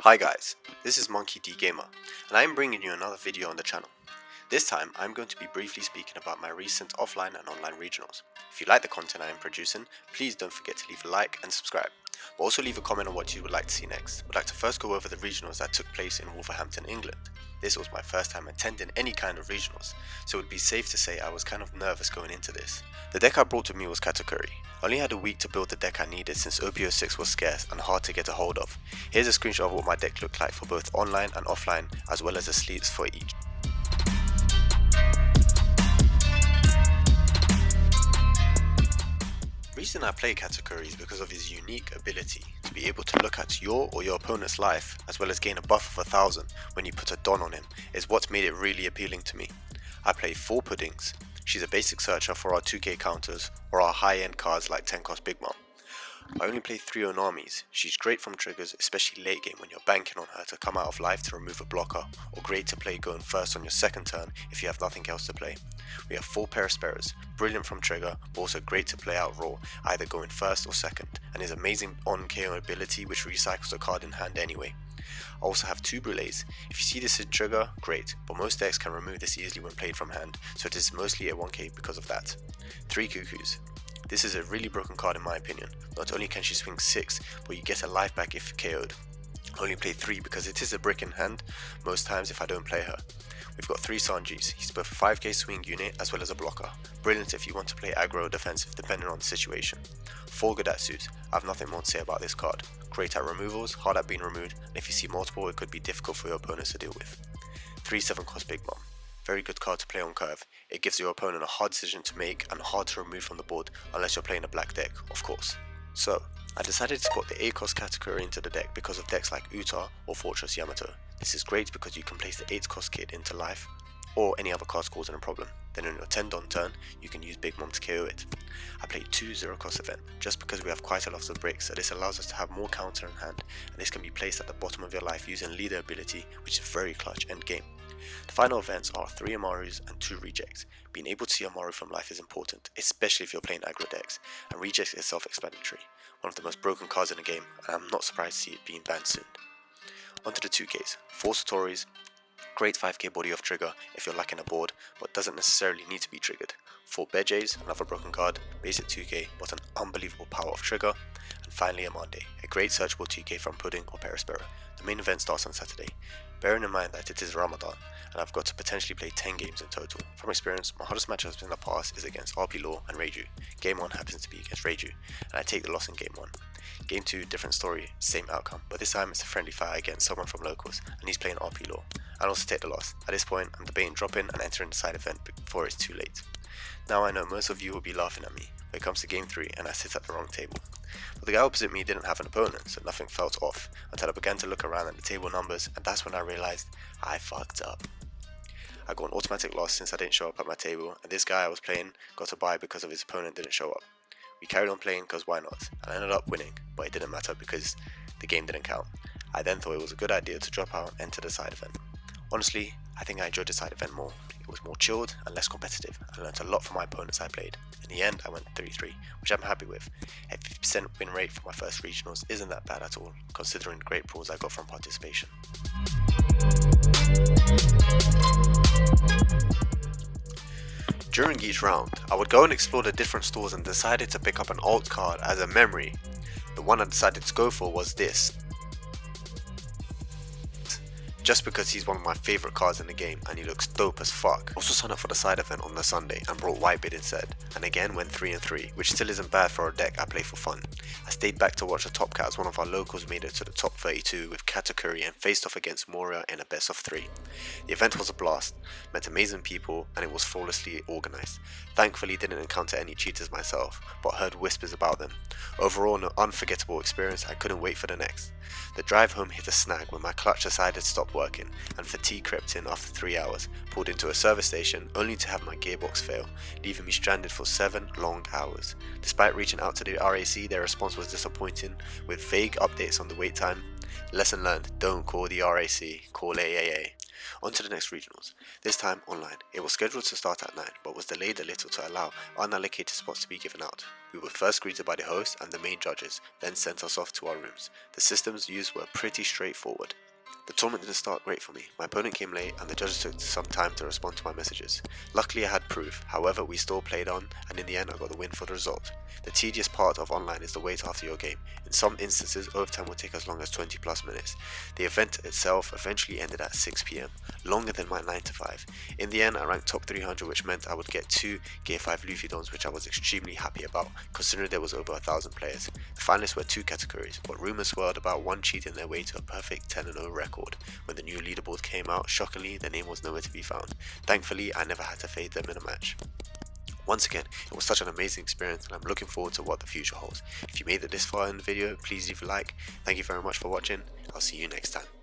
Hi guys, this is Monkey D Gamer, and I am bringing you another video on the channel. This time, I'm going to be briefly speaking about my recent offline and online regionals. If you like the content I am producing, please don't forget to leave a like and subscribe. But also leave a comment on what you would like to see next. I'd like to first go over the regionals that took place in Wolverhampton, England. This was my first time attending any kind of regionals, so it would be safe to say I was kind of nervous going into this. The deck I brought with me was Katakuri. I only had a week to build the deck I needed since OP06 was scarce and hard to get a hold of. Here's a screenshot of what my deck looked like for both online and offline, as well as the sleeves for each. The reason I play Katakuri is because of his unique ability to be able to look at your or your opponent's life, as well as gain a buff of 1000 when you put a Don on him, is what made it really appealing to me. I play 4 Puddings. She's a basic searcher for our 2k counters or our high end cards like 10 cost Big Mom. I only play 3 Onamis. She's great from triggers, especially late game when you're banking on her to come out of life to remove a blocker, or great to play going first on your second turn if you have nothing else to play. We have 4 Perisperas, brilliant from trigger, but also great to play out raw, either going first or second, and his amazing on KO ability which recycles the card in hand anyway. I also have 2 Brulés. If you see this in trigger, great, but most decks can remove this easily when played from hand, so it is mostly a 1k because of that. 3 Cuckoos. This is a really broken card in my opinion. Not only can she swing 6, but you get a life back if KO'd. I only play 3 because it is a brick in hand most times if I don't play her. We've got 3 Sanjis. He's both a 5k swing unit as well as a blocker. Brilliant if you want to play aggro or defensive depending on the situation. 4 Godatsus. I have nothing more to say about this card. Great at removals, hard at being removed, and if you see multiple it could be difficult for your opponents to deal with. 3 7 cost Big Mom. Very good card to play on curve. It gives your opponent a hard decision to make and hard to remove from the board unless you're playing a black deck, of course. So, I decided to put the 8 cost category into the deck because of decks like Uta or Fortress Yamato. This is great because you can place the 8 cost kit into life or any other cards causing a problem. Then on your 10 Don turn, you can use Big Mom to KO it. I played 2 0 cost event just because we have quite a lot of breaks, so this allows us to have more counter in hand, and this can be placed at the bottom of your life using leader ability, which is very clutch end game. The final events are 3 Amarus and 2 rejects. Being able to see Amaru from life is important, especially if you're playing aggro decks, and rejects is self-explanatory, one of the most broken cards in the game, and I'm not surprised to see it being banned soon. Onto the 2Ks, 4 Satoris. Great 5k body of trigger if you're lacking a board, but doesn't necessarily need to be triggered. 4 Bejays, another broken card, basic 2k but an unbelievable power of trigger. And finally Amande, a great searchable 2k from Pudding or Perispera. The main event starts on Saturday. Bearing in mind that it is Ramadan and I've got to potentially play 10 games in total. From experience, my hardest matchups in the past is against RP Law and Reiju. Game 1 happens to be against Reiju, and I take the loss in Game 1. Game 2, different story, same outcome, but this time it's a friendly fight against someone from locals, and he's playing RP Law. I also take the loss. At this point, I'm debating dropping and entering the side event before it's too late. Now I know most of you will be laughing at me when it comes to Game 3 and I sit at the wrong table. But the guy opposite me didn't have an opponent, so nothing felt off, until I began to look around at the table numbers, and that's when I realised I fucked up. I got an automatic loss since I didn't show up at my table, and this guy I was playing got a bye because of his opponent didn't show up. We carried on playing because why not, and I ended up winning, but it didn't matter because the game didn't count. I then thought it was a good idea to drop out and enter the side event. Honestly, I think I enjoyed the side event more. It was more chilled and less competitive. I learned a lot from my opponents I played. In the end, I went 3-3, which I'm happy with. A 50% win rate for my first regionals isn't that bad at all, considering the great pulls I got from participation. During each round, I would go and explore the different stores and decided to pick up an alt card as a memory. The one I decided to go for was this, just because he's one of my favourite cards in the game and he looks dope as fuck. Also signed up for the side event on the Sunday and brought Whitebit instead, and again went 3-3, which still isn't bad for a deck I play for fun. I stayed back to watch the top cat as one of our locals made it to the top 32 with Katakuri and faced off against Moria in a best of 3. The event was a blast, met amazing people, and it was flawlessly organised. Thankfully didn't encounter any cheaters myself, but heard whispers about them. Overall, an unforgettable experience. I couldn't wait for the next. The drive home hit a snag when my clutch decided to stop working and fatigue crept in after 3 hours. Pulled into a service station only to have my gearbox fail, leaving me stranded for 7 long hours. Despite reaching out to the RAC, their response was disappointing with vague updates on the wait time. Lesson learned, don't call the RAC, call AAA. On to the next regionals, this time online. It was scheduled to start at 9 but was delayed a little to allow unallocated spots to be given out. We were first greeted by the host and the main judges, then sent us off to our rooms. The systems used were pretty straightforward. The tournament didn't start great for me. My opponent came late and the judges took some time to respond to my messages. Luckily I had proof, however we still played on and in the end I got the win for the result. The tedious part of online is the wait after your game. In some instances overtime will take as long as 20 plus minutes. The event itself eventually ended at 6 PM, longer than my 9 to 5. In the end I ranked top 300, which meant I would get 2 Gear 5 Luffy dons, which I was extremely happy about considering there was over 1,000 players. The finalists were 2 categories, but rumours swirled about one cheating their way to a perfect 10-0 record. When the new leaderboard came out, shockingly their name was nowhere to be found. Thankfully I never had to fade them in a match. Once again, it was such an amazing experience and I'm looking forward to what the future holds. If you made it this far in the video, please leave a like. Thank you very much for watching. I'll see you next time.